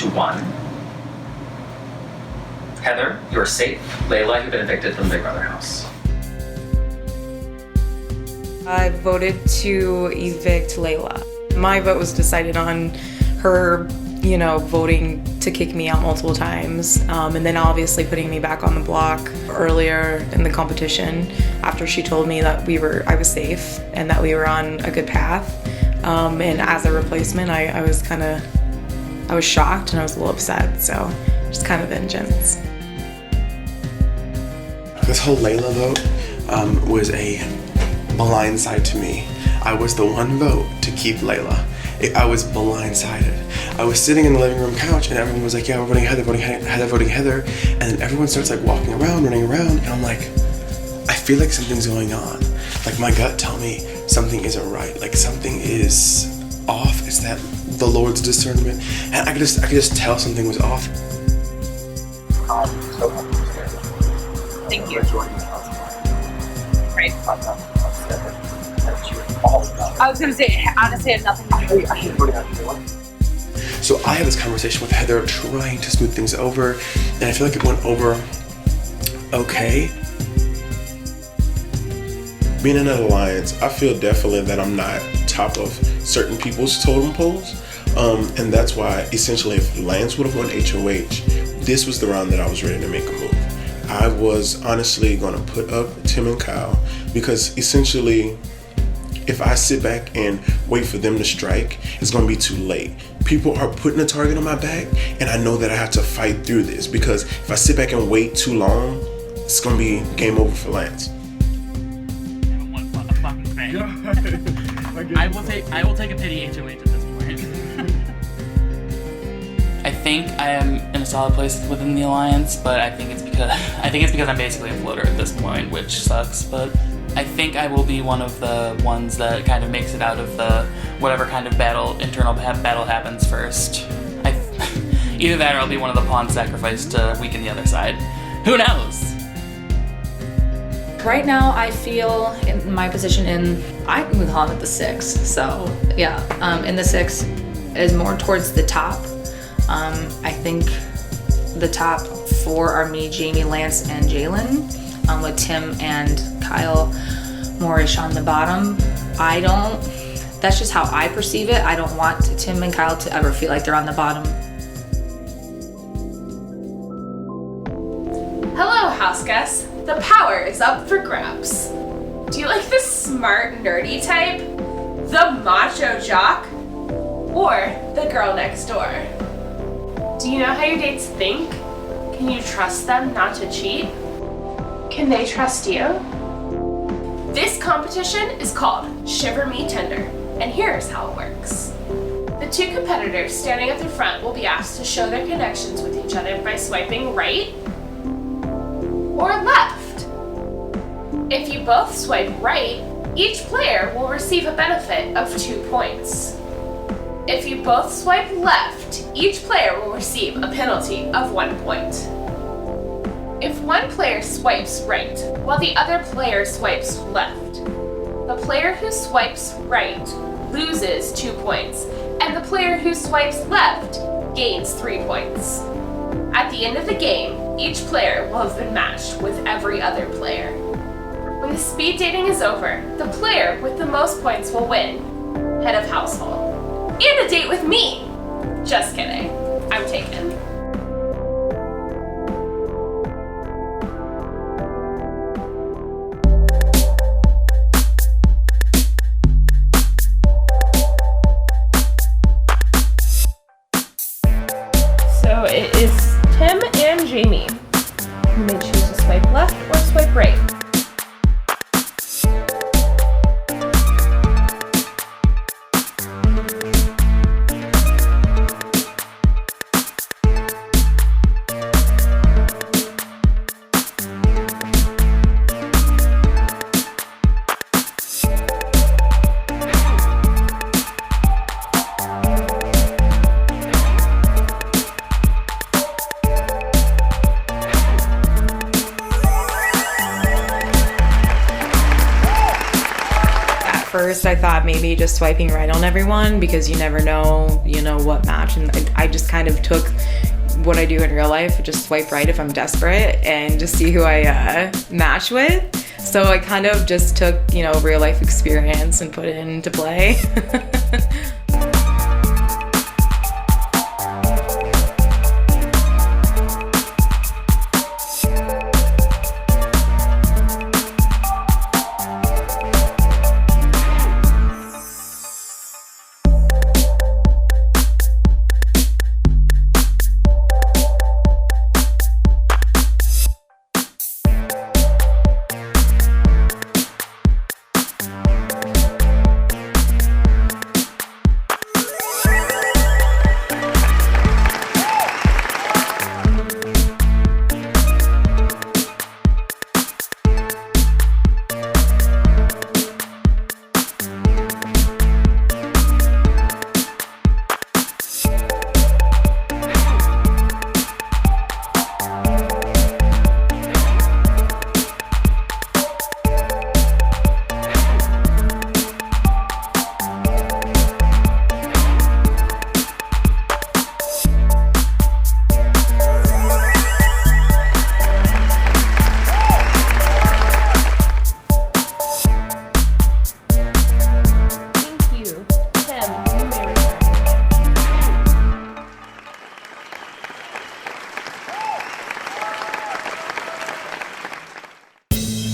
to 1. Heather, you're safe. Layla, you've been evicted from the Big Brother house. I voted to evict Layla. My vote was decided on her, voting to kick me out multiple times, and then obviously putting me back on the block earlier in the competition after she told me that I was safe and that we were on a good path. And as a replacement, I was shocked and I was a little upset, so just kind of vengeance. This whole Layla vote was a blindside to me. I was the one vote to keep Layla. I was blindsided. I was sitting in the living room couch and everyone was like, yeah, we're voting Heather, voting Heather, voting Heather. And then everyone starts like walking around, running around. And I'm like, I feel like something's going on. Like my gut tell me something isn't right. Like something is off. Is that the Lord's discernment? And I could just tell something was off. Thank you. Right. I was gonna say, honestly, it had nothing to do with it. So I had this conversation with Heather trying to smooth things over, and I feel like it went over okay. Being in an alliance, I feel definitely that I'm not top of certain people's totem poles, and that's why essentially if Lance would have won HOH, this was the round that I was ready to make a move. I was honestly going to put up Tim and Kyle because essentially if I sit back and wait for them to strike, it's going to be too late. People are putting a target on my back, and I know that I have to fight through this because if I sit back and wait too long, it's going to be game over for Lance. I will take a pity HOH at this point. I think I am in a solid place within the alliance, but I think it's because I'm basically a floater at this point, which sucks, but I think I will be one of the ones that kind of makes it out of the whatever kind of internal battle happens first. Either that or I'll be one of the pawns sacrificed to weaken the other side. Who knows? Right now, I feel in my position I would call it the 6. So yeah, in the 6 is more towards the top. I think the top 4 are me, Jamie, Lance, and Jalen. With Tim and Kyle Moorish on the bottom. That's just how I perceive it. I don't want Tim and Kyle to ever feel like they're on the bottom. Hello, house guests. The power is up for grabs. Do you like the smart, nerdy type? The macho jock? Or the girl next door? Do you know how your dates think? Can you trust them not to cheat? Can they trust you? This competition is called Shiver Me Tender, and here's how it works. The 2 competitors standing at the front will be asked to show their connections with each other by swiping right or left. If you both swipe right, each player will receive a benefit of 2 points. If you both swipe left, each player will receive a penalty of 1 point. If one player swipes right, while the other player swipes left, the player who swipes right loses 2 points, and the player who swipes left gains 3 points. At the end of the game, each player will have been matched with every other player. When the speed dating is over, the player with the most points will win head of household. And a date with me! Just kidding. I'm taken. So it is Tim and Jamie. You may choose to swipe left or swipe right. first I thought maybe just swiping right on everyone because you never know, you know, what match. And I just kind of took what I do in real life, just swipe right if I'm desperate and just see who I match with. So I kind of just took, you know, real life experience and put it into play.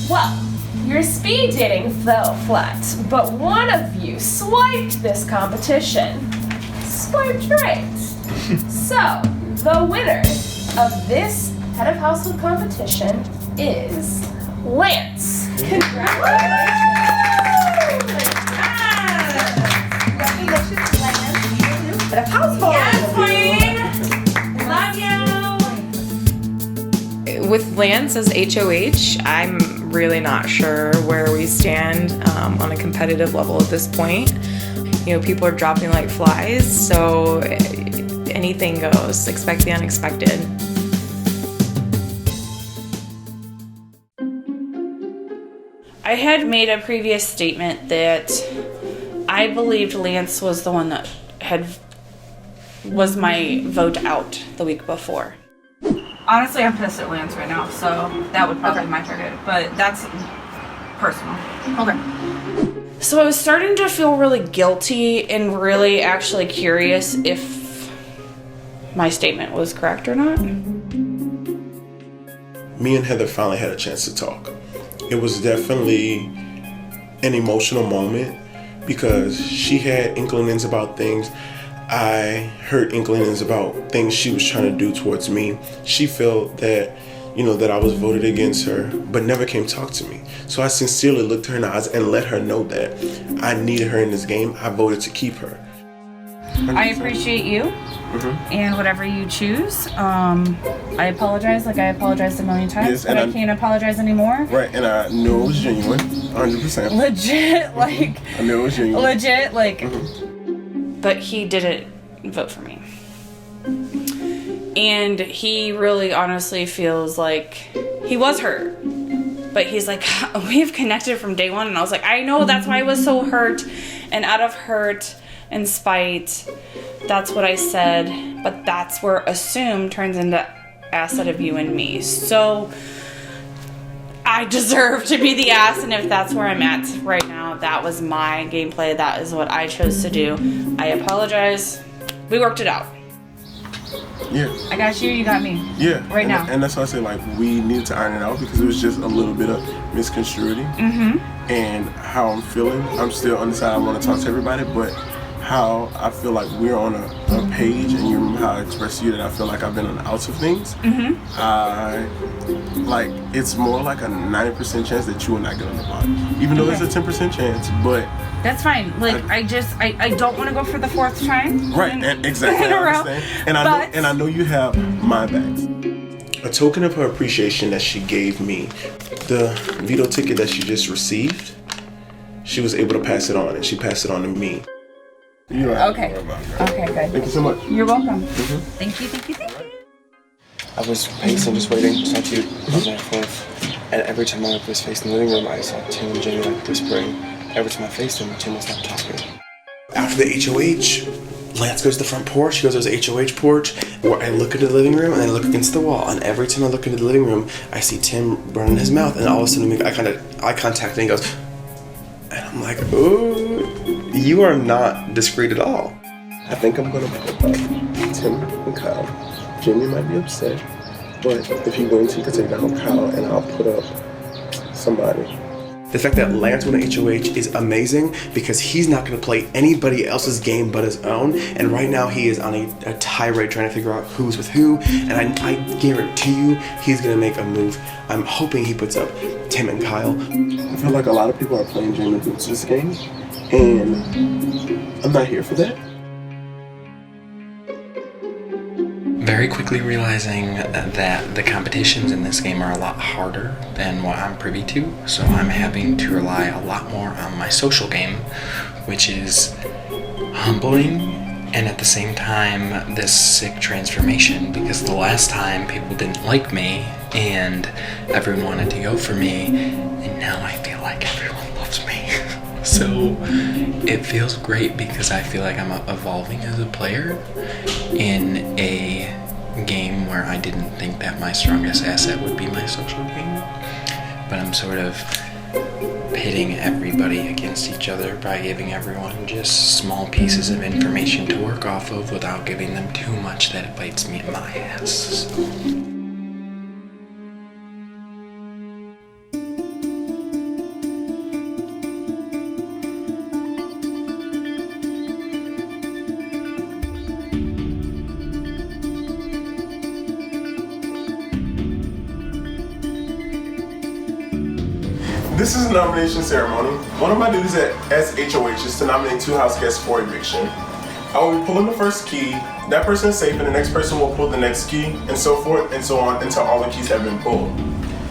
Well, your speed dating fell flat, but one of you swiped this competition. Swiped right. So, the winner of this head of household competition is Lance. Congratulations! Congratulations, Lance. Head of household. Yes, queen. Love you. With Lance as HOH, I'm really not sure where we stand on a competitive level at this point. You know, people are dropping like flies, so anything goes. Expect the unexpected. I had made a previous statement that I believed Lance was the one that was my vote out the week before. Honestly, I'm pissed at Lance right now, so that would probably be my target. But that's personal. Okay. So I was starting to feel really guilty and really actually curious if my statement was correct or not. Me and Heather finally had a chance to talk. It was definitely an emotional moment because she had inklings about things. I heard inklings about things she was trying to do towards me. She felt that, you know, that I was voted against her, but never came talk to me. So I sincerely looked her in the eyes and let her know that I needed her in this game. I voted to keep her. 100%. I appreciate you and whatever you choose. I apologize like I apologized a million times, Yes, but and I can't apologize anymore. Right, and I knew it was genuine, 100%. Legit, like, I knew it was genuine. legit, like, But he didn't vote for me. And he really honestly feels like he was hurt. But he's like, we've connected from day one. And I was like, I know, that's why I was so hurt. And out of hurt and spite, that's what I said. But that's where assume turns into asset of you and me. So I deserve to be the ass, and if that's where I'm at right now, that was my gameplay. That is what I chose to do. I apologize. We worked it out. Yeah. I got you, you got me. Yeah. Right now. And that's why I say, like, we needed to iron it out because it was just a little bit of misconstruity. And how I'm feeling, I'm still undecided. I want to talk to everybody, but how I feel like we're on a page, and you remember how I expressed to you that I feel like I've been on the outs of things. Like, it's more like a 90% chance that you will not get on the block. Even though it's a 10% chance, but... That's fine. Like, I don't want to go for the fourth time. Right, and exactly, in a I row, understand. but- And I know you have my backs. A token of her appreciation that she gave me, the veto ticket that she just received, she was able to pass it on, and she passed it on to me. You don't have to Okay. worry about it, girl. Okay, good. Thank you so much. You're welcome. Thank you, thank you, thank you. I was pacing, just waiting, saw two back and forth, and every time I was facing the living room, I saw Tim and Jamie like whispering, every time I faced him, Tim would stop talking. After the HOH, Lance goes to the front porch. He goes to his HOH porch, where I look into the living room and I look against the wall. And every time I look into the living room, I see Tim running his mouth, and all of a sudden we make eye contact, and he goes, and I'm like, ooh, you are not discreet at all. I think I'm gonna put up Tim and Kyle. Jimmy might be upset, but if he wins, he can take down Kyle, and I'll put up somebody. The fact that Lance won an HOH is amazing because he's not going to play anybody else's game but his own. And right now he is on a tirade trying to figure out who's with who. And I guarantee you he's going to make a move. I'm hoping he puts up Tim and Kyle. I feel like a lot of people are playing Jamie Boots this game, and I'm not here for that. Very quickly realizing that the competitions in this game are a lot harder than what I'm privy to, so I'm having to rely a lot more on my social game, which is humbling and at the same time this sick transformation, because the last time people didn't like me and everyone wanted to go for me, and now I feel like everyone loves me. So it feels great because I feel like I'm evolving as a player in a game where I didn't think that my strongest asset would be my social game. But I'm sort of pitting everybody against each other by giving everyone just small pieces of information to work off of without giving them too much that it bites me in my ass. This is a nomination ceremony. One of my duties as HOH is to nominate 2 house guests for eviction. I will be pulling the first key, that person is safe, and the next person will pull the next key, and so forth and so on until all the keys have been pulled.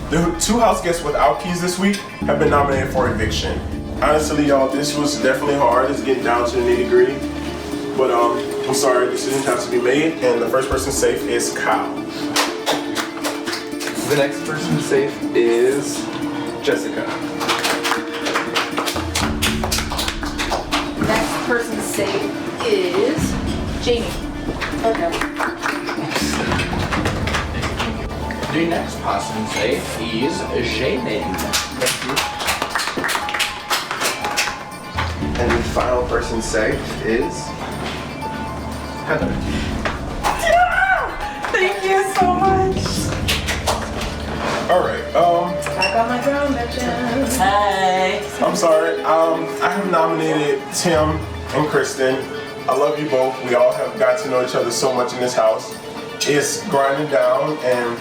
The 2 house guests without keys this week have been nominated for eviction. Honestly, y'all, this was definitely hard. It's getting down to the nitty-gritty. But I'm sorry, decisions have to be made, and the first person safe is Kyle. The next person safe is Jessica. Next person safe is Jamie. Okay. The next person safe is Jamie. And the final person safe is Heather. Thank you so much. All right. Back on my throne, bitches. Hey. I'm sorry. I have nominated Tim and Kristen. I love you both. We all have got to know each other so much in this house. It's grinding down, and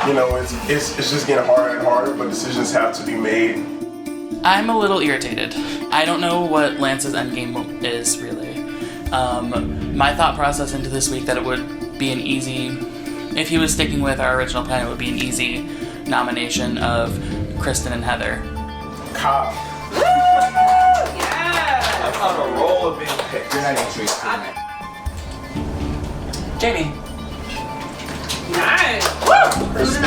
you know, it's just getting harder and harder. But decisions have to be made. I'm a little irritated. I don't know what Lance's endgame is really. My thought process into this week that it would be an easy, if he was sticking with our original plan, it would be an easy nomination of Kristen and Heather. Kyle. I'm on a roll of being picked. You're not even Jamie. Nice. Kristen.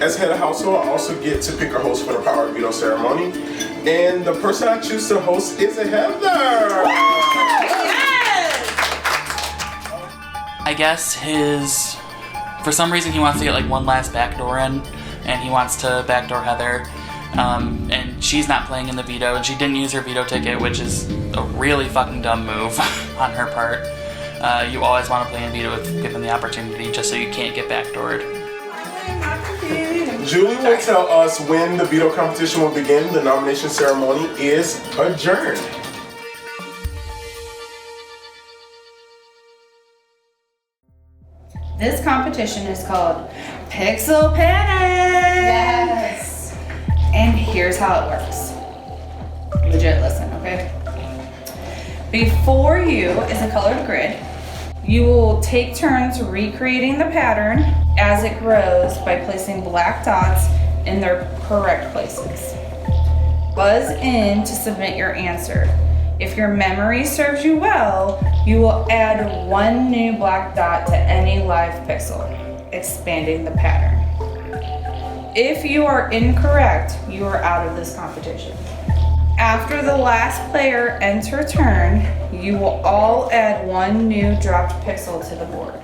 As head of household, I also get to pick a host for the Power Veto ceremony. And the person I choose to host is Heather! I guess for some reason he wants to get like one last backdoor in, and he wants to backdoor Heather. And she's not playing in the veto, and she didn't use her veto ticket, which is a really fucking dumb move on her part. You always want to play in veto if given the opportunity, just so you can't get backdoored. Julie will tell us when the veto competition will begin. The nomination ceremony is adjourned. This competition is called Pixel Panic! Yes. And here's how it works. Legit, listen, okay? Before you is a colored grid. You will take turns recreating the pattern as it grows by placing black dots in their correct places. Buzz in to submit your answer. If your memory serves you well, you will add 1 new black dot to any live pixel, expanding the pattern. If you are incorrect, you are out of this competition. After the last player ends her turn, you will all add 1 new dropped pixel to the board.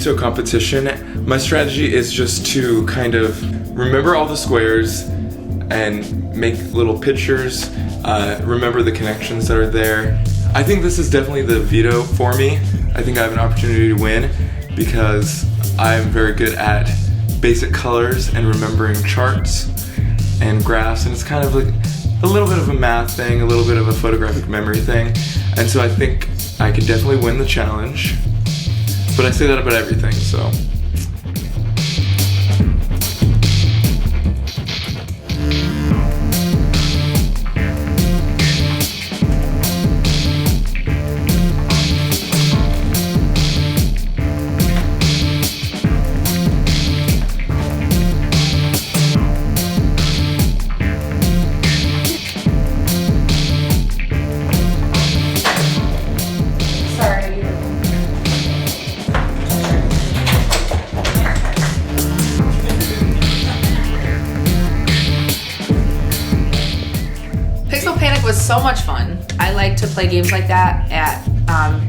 veto competition, my strategy is just to kind of remember all the squares and make little pictures, remember the connections that are there. I think this is definitely the veto for me. I think I have an opportunity to win because I'm very good at basic colors and remembering charts and graphs, and it's kind of like a little bit of a math thing, a little bit of a photographic memory thing, and so I think I could definitely win the challenge, but I say that about everything, so. was so much fun. I like to play games like that at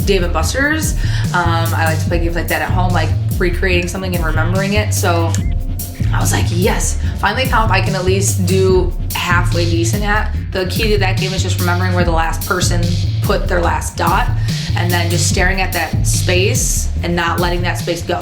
Dave & Buster's. I like to play games like that at home, like recreating something and remembering it. So I was like, yes, finally comp I can at least do halfway decent at. The key to that game is just remembering where the last person put their last dot and then just staring at that space and not letting that space go.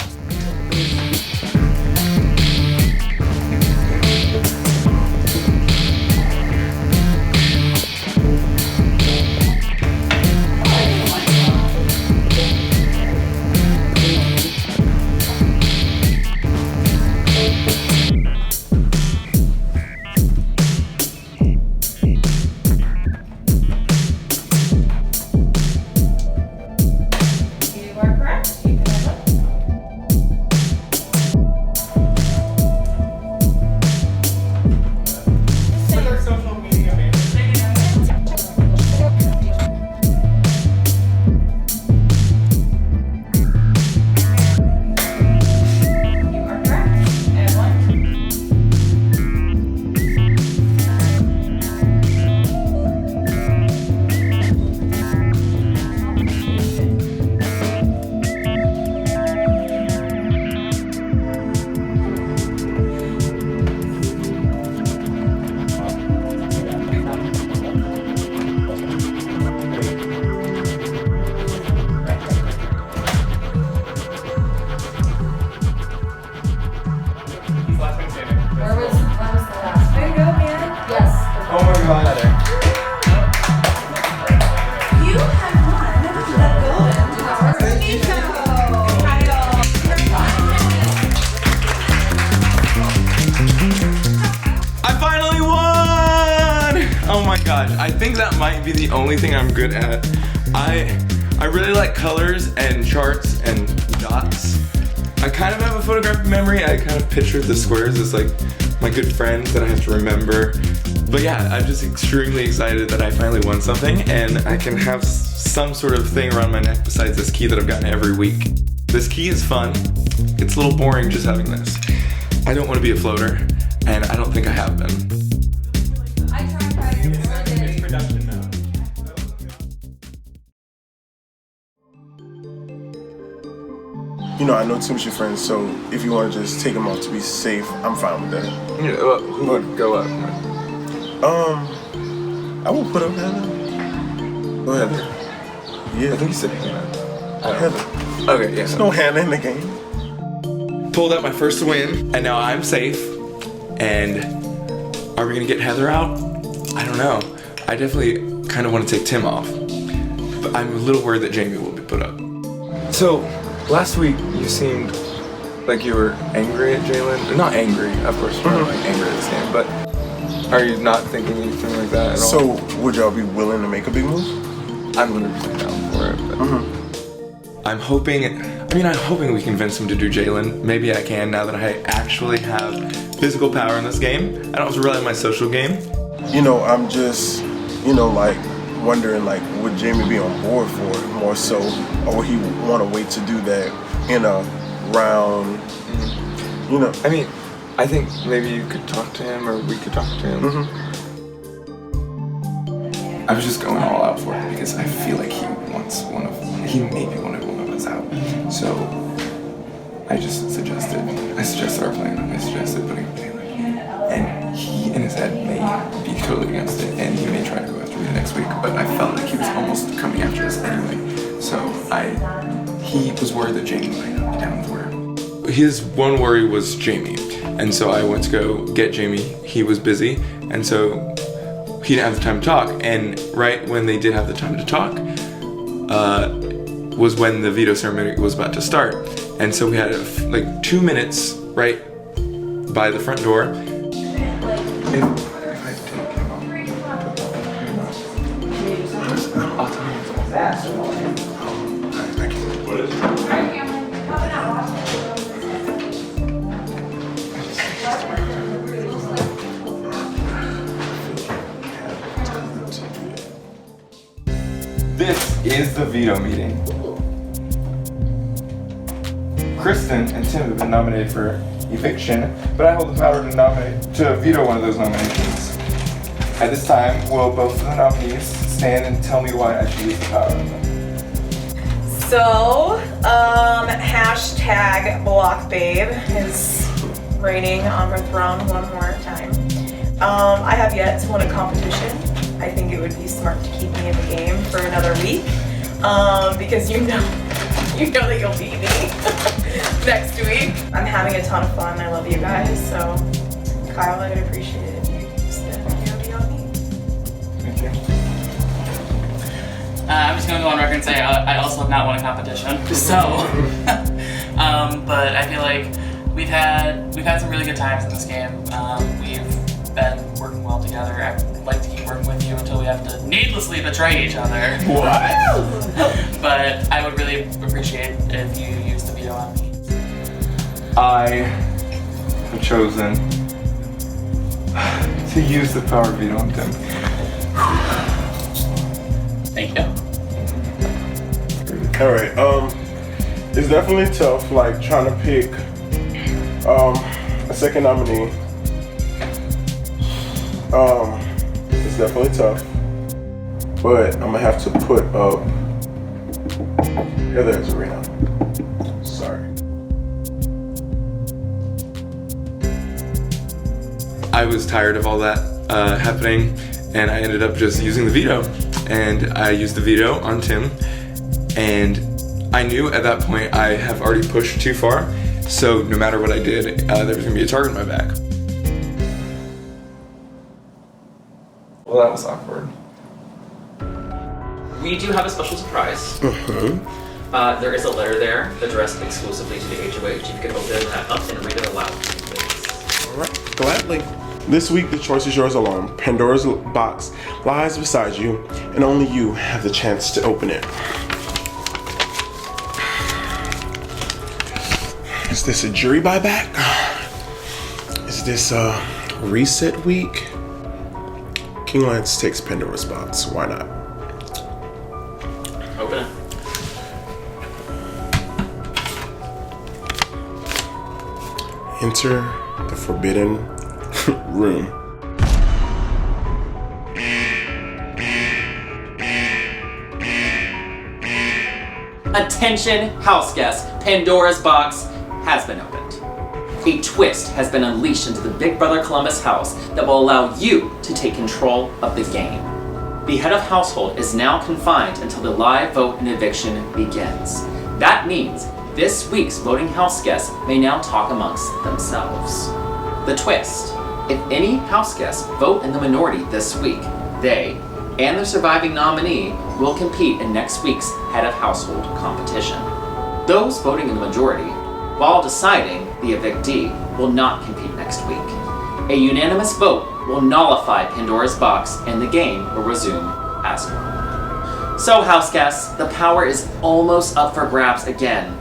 I think that might be the only thing I'm good at. I really like colors and charts and dots. I kind of have a photographic memory. I kind of picture the squares as like my good friends that I have to remember. But yeah, I'm just extremely excited that I finally won something and I can have some sort of thing around my neck besides this key that I've gotten every week. This key is fun. It's a little boring just having this. I don't want to be a floater, and I don't think I have been. You know, I know Tim's your friend, so if you want to just take him out to be safe, I'm fine with that. Yeah, well, who would go up? I will put up Heather. Go ahead. Yeah. I think you said Hannah. Heather. Okay, yeah. There's no Hannah in the game. Pulled out my first win, and now I'm safe. And are we gonna get Heather out? I don't know. I definitely kind of want to take Tim off, but I'm a little worried that Jamie will be put up. So, last week you seemed like you were angry at Jalen. Not angry, of course you're not like angry at this game, but are you not thinking anything like that at all? So, would y'all be willing to make a big move? I'm gonna be down for it, but I'm hoping we convince him to do Jalen. Maybe I can now that I actually have physical power in this game. I don't have to rely on my social game. You know, I'm just, like wondering, like, would Jamie be on board for it more so, or would he want to wait to do that in a round? I mean, I think maybe you could talk to him, or we could talk to him. I was just going all out for it because I feel like he maybe wanted one of us out. So I suggested our plan. I suggested putting up Jalen. And he in his head may be totally against it, and he may try to go after me next week, but I felt like he was almost coming after us anyway. So he was worried that Jamie might not be down for it. His one worry was Jamie, and so I went to go get Jamie. He was busy, and so he didn't have the time to talk. And right when they did have the time to talk, was when the veto ceremony was about to start. And so we had like 2 minutes right by the front door. This is the veto meeting. Kristen and Tim have been nominated for eviction, but I hold the power to veto one of those nominations. At this time, will both of the nominees stand and tell me why I should use the power? So, hashtag BlockBabe is reigning on her throne one more time. I have yet to win a competition. I think it would be smart to keep me in the game for another week, because you know that you'll beat me next week. I'm having a ton of fun. I love you guys, so Kyle, I would appreciate it if you spend your on me. Thank you. I'm just gonna go on record and say I also have not won a competition. So, but I feel like we've had some really good times in this game. We've been working well together. I'd like to keep working with you until we have to needlessly betray each other. What? But I would really appreciate if you use the veto on me. I have chosen to use the power veto on Tim. Thank you. All right. It's definitely tough, like trying to pick a second nominee. It's definitely tough, but I'm gonna have to put up Heather Zarina. Sorry. I was tired of all that happening, and I ended up just using the veto. And I used the veto on Tim, and I knew at that point I have already pushed too far, so no matter what I did, there was gonna be a target on my back. Well, that was awkward. We do have a special surprise. There is a letter there addressed exclusively to the HOH. If you could open that up and read it aloud, please. All right, gladly. This week, the choice is yours alone. Pandora's box lies beside you, and only you have the chance to open it. Is this a jury buyback? Is this a reset week? King Lance takes Pandora's box. Why not? Open it. Enter the forbidden room. Attention, house guests. Pandora's box has been opened. A twist has been unleashed into the Big Brother Columbus house that will allow you to take control of the game. The head of household is now confined until the live vote and eviction begins. That means this week's voting house guests may now talk amongst themselves. The twist: if any house guests vote in the minority this week, they and the surviving nominee will compete in next week's head of household competition. Those voting in the majority, while deciding the evictee, will not compete next week. A unanimous vote will nullify Pandora's box and the game will resume as normal. So, house guests, the power is almost up for grabs again.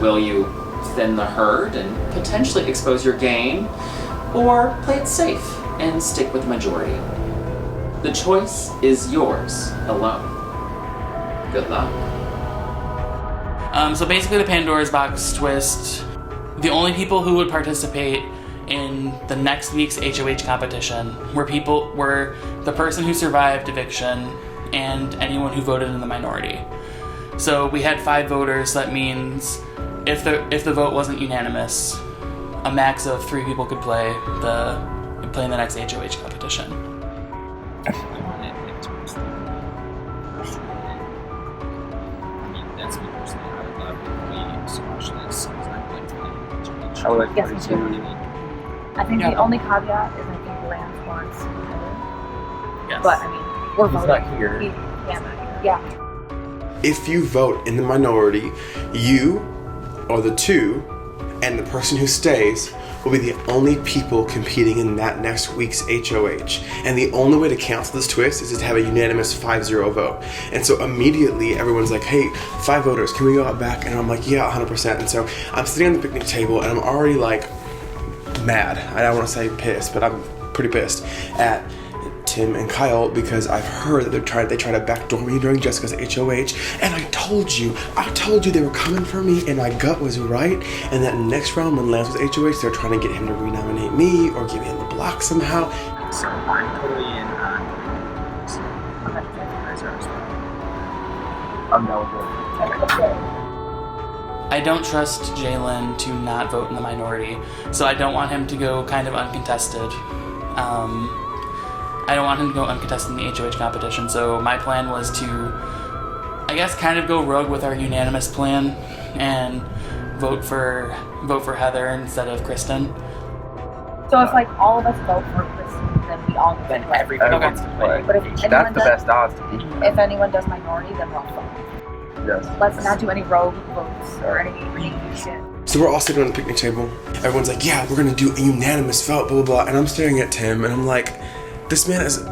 Will you thin the herd and potentially expose your game, or play it safe and stick with the majority? The choice is yours alone. Good luck. So basically the Pandora's box twist, the only people who would participate in the next week's HOH competition were the person who survived eviction and anyone who voted in the minority. So we had 5 voters. That means if the vote wasn't unanimous, a max of 3 people could play in the next HOH competition. I would like to see. I think the only caveat is I think Lance wants Heather. Yes. But I mean, we're He's voting. not here. Yeah. If you vote in the minority, you or the 2 and the person who stays will be the only people competing in that next week's HOH. And the only way to cancel this twist is to have a unanimous 5-0 vote. And so immediately everyone's like, hey, 5 voters, can we go out back? And I'm like, yeah, 100%. And so I'm sitting on the picnic table and I'm already like mad. I don't want to say pissed, but I'm pretty pissed at Tim and Kyle because I've heard that they tried to backdoor me during Jessica's HOH, and I told you they were coming for me, and my gut was right. And that next round when Lance was HOH, they were trying to get him to renominate me or give him the block somehow. So I'm totally in on so I'm not sure if you guys are as well. I'm no I don't trust Jalen to not vote in the minority, so I don't want him to go kind of uncontested. I don't want him to go uncontested in the HOH competition, so my plan was to, I guess, kind of go rogue with our unanimous plan and vote for Heather instead of Kristen. So if like all of us vote for Kristen, then we all Then everybody gets to play. But if anyone That's the does, best odds to beat. if anyone does minority, then we're all fine. Yes. Let's not do any rogue votes or any shit. So we're all sitting on the picnic table. Everyone's like, yeah, we're gonna do a unanimous vote, blah, blah, blah. And I'm staring at Tim and I'm like, this man is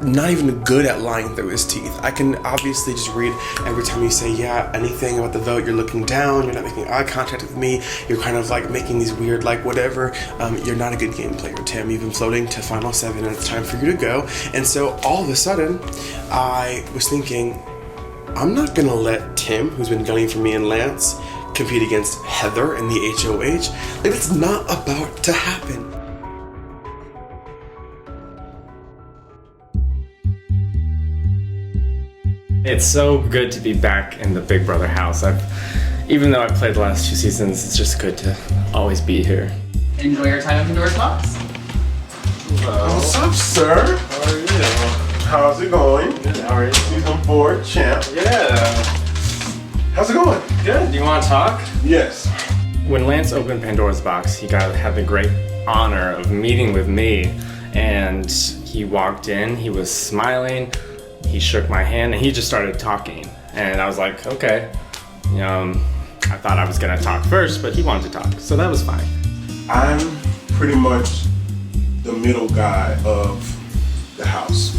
not even good at lying through his teeth. I can obviously just read every time you say, yeah, anything about the vote, you're looking down, you're not making eye contact with me, you're kind of like making these weird, like whatever. You're not a good game player, Tim. You've been floating to final 7 and it's time for you to go. And so all of a sudden, I was thinking, I'm not gonna let Tim, who's been gunning for me and Lance, compete against Heather in the HOH. Like, it's not about to happen. It's so good to be back in the Big Brother house. Even though I've played the last 2 seasons, it's just good to always be here. Enjoy your time in Pandora's Box. What's up, sir? How are you? How's it going? Good, how are you? Season 4 champ. Yeah. How's it going? Good. Do you want to talk? Yes. When Lance opened Pandora's Box, he had the great honor of meeting with me, and he walked in, he was smiling, he shook my hand, and he just started talking. And I was like, okay. I thought I was gonna talk first, but he wanted to talk, so that was fine. I'm pretty much the middle guy of the house.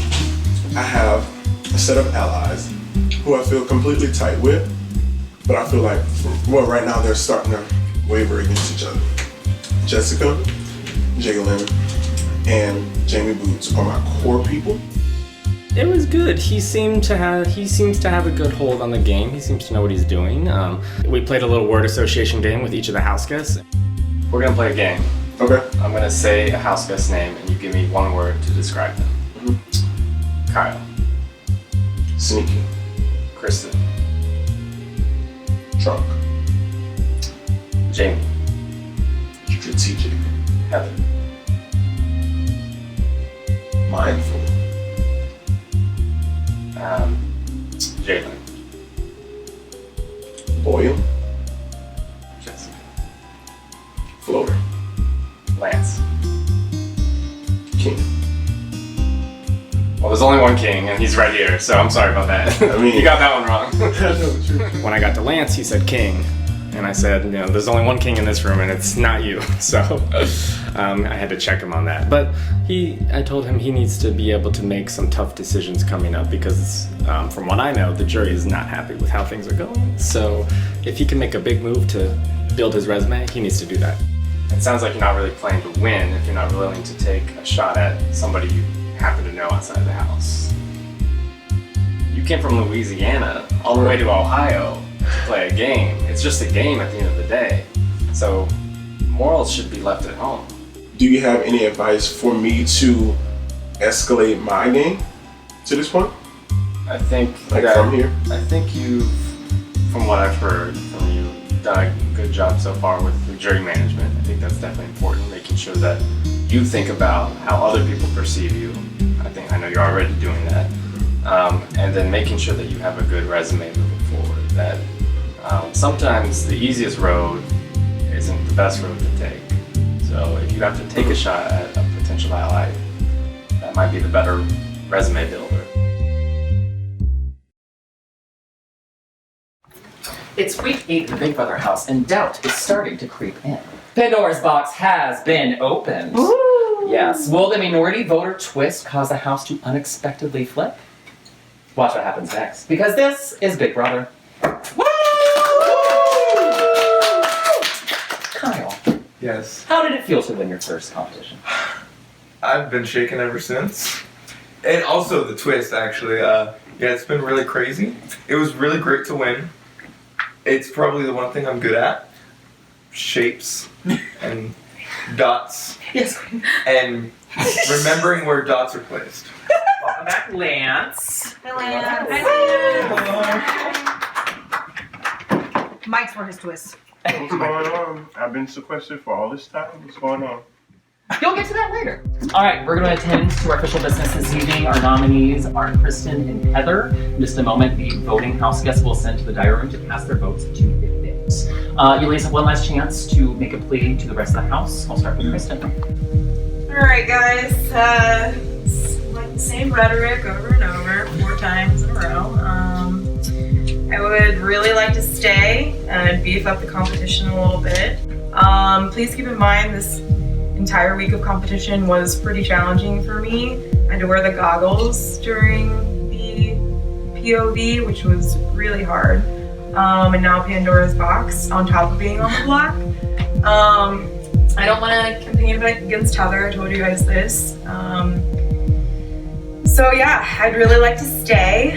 I have a set of allies who I feel completely tight with, but I feel like, well, right now they're starting to waver against each other. Jessica, Jalen, and Jamie Boots are my core people. It was good. He seems to have a good hold on the game. He seems to know what he's doing. We played a little word association game with each of the house guests. We're gonna play a game. Okay. I'm gonna say a house guest name, and you give me one word to describe them. Kyle. Sneaky. Kristen. Drunk. Jamie. Strategic. Heather. Mindful. Jalen. Loyal. Jessica. Floater. Lance. King. Well, there's only one king, and he's right here, so I'm sorry about that. I mean, you got that one wrong. No, true. When I got to Lance, he said king, and I said, there's only one king in this room, and it's not you. So I had to check him on that. But I told him he needs to be able to make some tough decisions coming up because, from what I know, the jury is not happy with how things are going. So if he can make a big move to build his resume, he needs to do that. It sounds like you're not really playing to win if you're not willing to take a shot at somebody you happen to know outside the house. You came from Louisiana all the way to Ohio to play a game. It's just a game at the end of the day. So morals should be left at home. Do you have any advice for me to escalate my game to this point? I think from here? I think from what I've heard from you, you've done a good job so far with the jury management. I think that's definitely important, making sure that you think about how other people perceive you. I know you're already doing that. And then making sure that you have a good resume moving forward. That sometimes the easiest road isn't the best road to take. So if you have to take a shot at a potential ally, that might be the better resume builder. It's week 8 of the Big Brother house, and doubt is starting to creep in. Pandora's box has been opened. Ooh. Yes. Will the minority voter twist cause the house to unexpectedly flip? Watch what happens next, because this is Big Brother. Woo! Kyle. Yes. How did it feel to win your first competition? I've been shaking ever since. And also the twist, actually. Yeah, it's been really crazy. It was really great to win. It's probably the one thing I'm good at. Shapes and dots. Yes. And Remembering where dots are placed. Welcome back, Lance. Mike's for his twist. What's going on? I've been sequestered for all this time. What's going on? You'll get to that later. All right, we're going to attend to our official business this evening. Our nominees are Kristen and Heather. In just a moment, the voting house guests will send to the diary room to cast their votes to evict. You ladies have one last chance to make a plea to the rest of the house. I'll start with Kristen. Alright guys, it's like the same rhetoric over and over, 4 times in a row. I would really like to stay and beef up the competition a little bit. Please keep in mind this entire week of competition was pretty challenging for me. I had to wear the goggles during the POV, which was really hard. And now Pandora's Box on top of being on the block. I don't want to campaign against Heather, I told you guys this. So yeah, I'd really like to stay.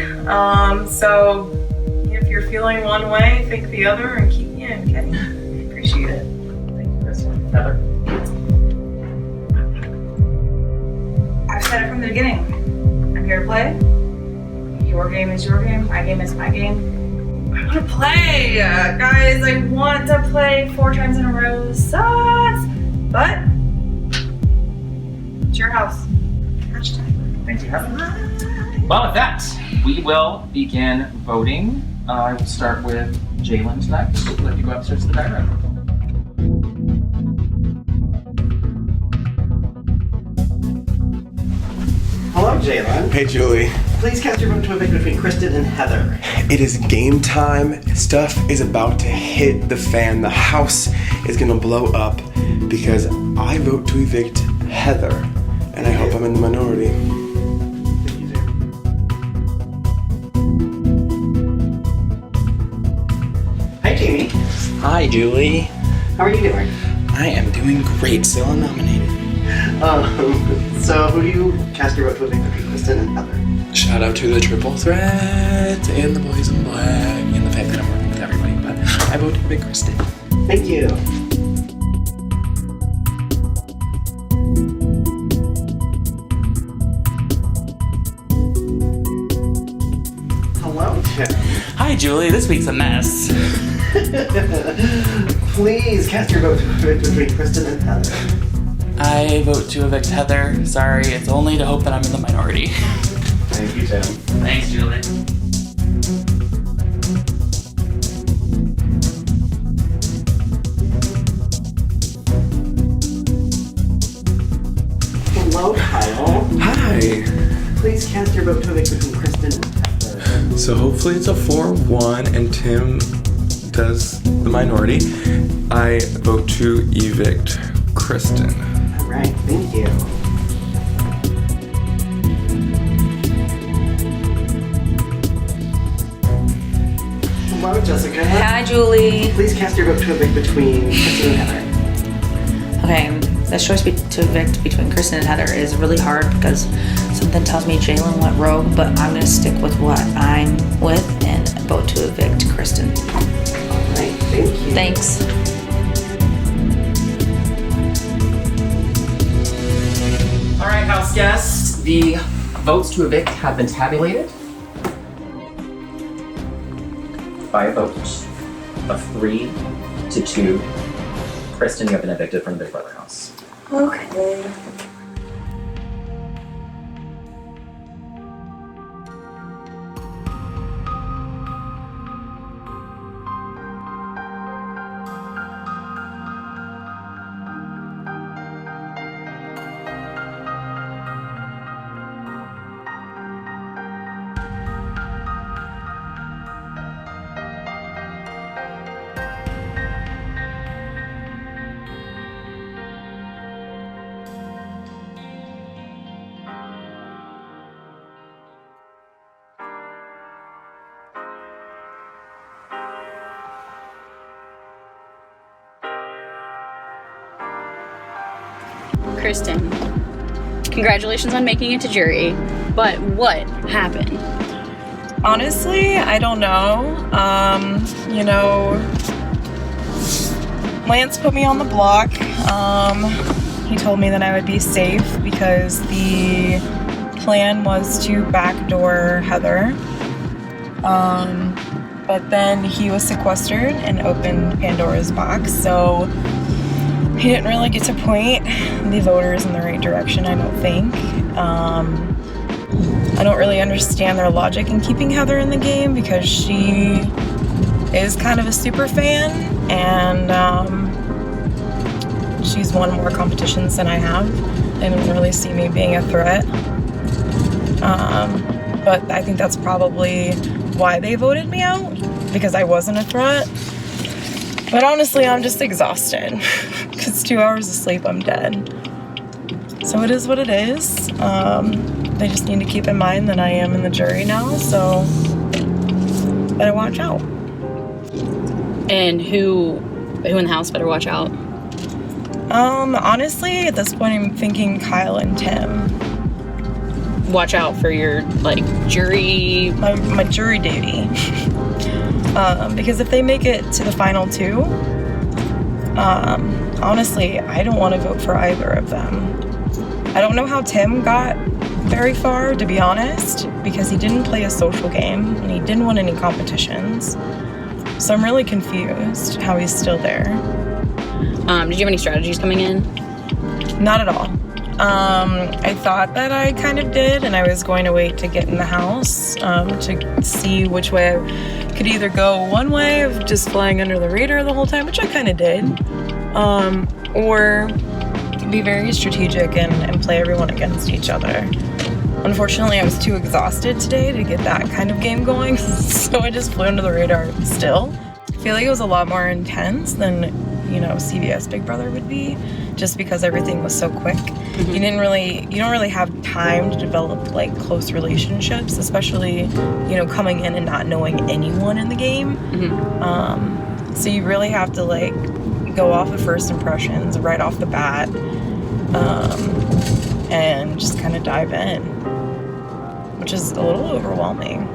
So if you're feeling one way, think the other and keep me in, okay? Appreciate it. Thank you, Kristen. Heather? I've said it from the beginning. I'm here to play. Your game is your game, my game is my game. I want to play, guys. I want to play 4 times in a row. Sucks, but it's your house. Thank you, Heather. Well, with that, we will begin voting. I will start with Jalen tonight. Would you like to go upstairs to the diary room? Hello, Jalen. Hey, Julie. Please cast your vote to evict between Kristen and Heather. It is game time. Stuff is about to hit the fan. The house is gonna blow up because I vote to evict Heather, and I hope I'm in the minority. Hi, Jamie. Hi, Julie. How are you doing? I am doing great. Still nominated. So who do you cast your vote to evict between Kristen and Heather? Shout out to the triple threat and the boys in black and the fact that I'm working with everybody, but I vote to evict Kristen. Thank you. Hello, Tim. Hi, Julie. This week's a mess. Please cast your vote to evict between Kristen and Heather. I vote to evict Heather. Sorry, it's only to hope that I'm in the minority. Thank you, Tim. Thanks, Julie. Hello, Kyle. Hi. Please cast your vote to evict between Kristen and Heather. So hopefully it's a 4-1 and Tim does the minority. I vote to evict Kristen. All right, thank you. Hello, Jessica. Hi, Julie. Please cast your vote to evict between Kristen and Heather. Okay, this choice to evict between Kristen and Heather is really hard because something tells me Jalen went rogue, but I'm gonna stick with what I'm with and vote to evict Kristen. Alright, thank you. Thanks. All right, house guests, the votes to evict have been tabulated by a vote of 3-2. Kristen, you have been evicted from the Big Brother house. Okay. Kristen, congratulations on making it to jury, but what happened? Honestly, I don't know. You know, Lance put me on the block. He told me that I would be safe because because the plan was to backdoor Heather. But then he was sequestered and opened Pandora's box, so he didn't really get to point the voters in the right direction, I don't think. I don't really understand their logic in keeping Heather in the game because she is kind of a super fan, and she's won more competitions than I have. They don't really see me being a threat. But I think that's probably why they voted me out, because I wasn't a threat. But honestly, I'm just exhausted. Because 2 hours of sleep, I'm dead. So it is what it is. They just need to keep in mind that I am in the jury now, so better watch out. And who in the house better watch out? Honestly, at this point, I'm thinking Kyle and Tim. Watch out for your, like, jury... My jury duty. Because if they make it to the final two, honestly, I don't want to vote for either of them. I don't know how Tim got very far, to be honest, because he didn't play a social game, and he didn't win any competitions. So I'm really confused how he's still there. Did you have any strategies coming in? Not at all. I thought that I kind of did, and I was going to wait to get in the house to see which way I could either go one way of just flying under the radar the whole time, which I kind of did, or be very strategic and play everyone against each other. Unfortunately, I was too exhausted today to get that kind of game going, so I just flew under the radar still. I feel like it was a lot more intense than, you know, CBS Big Brother would be, just because everything was so quick. Mm-hmm. You don't really have time to develop like close relationships, especially, you know, coming in and not knowing anyone in the game. Mm-hmm. So you really have to like go off of first impressions right off the bat, and just kind of dive in, which is a little overwhelming.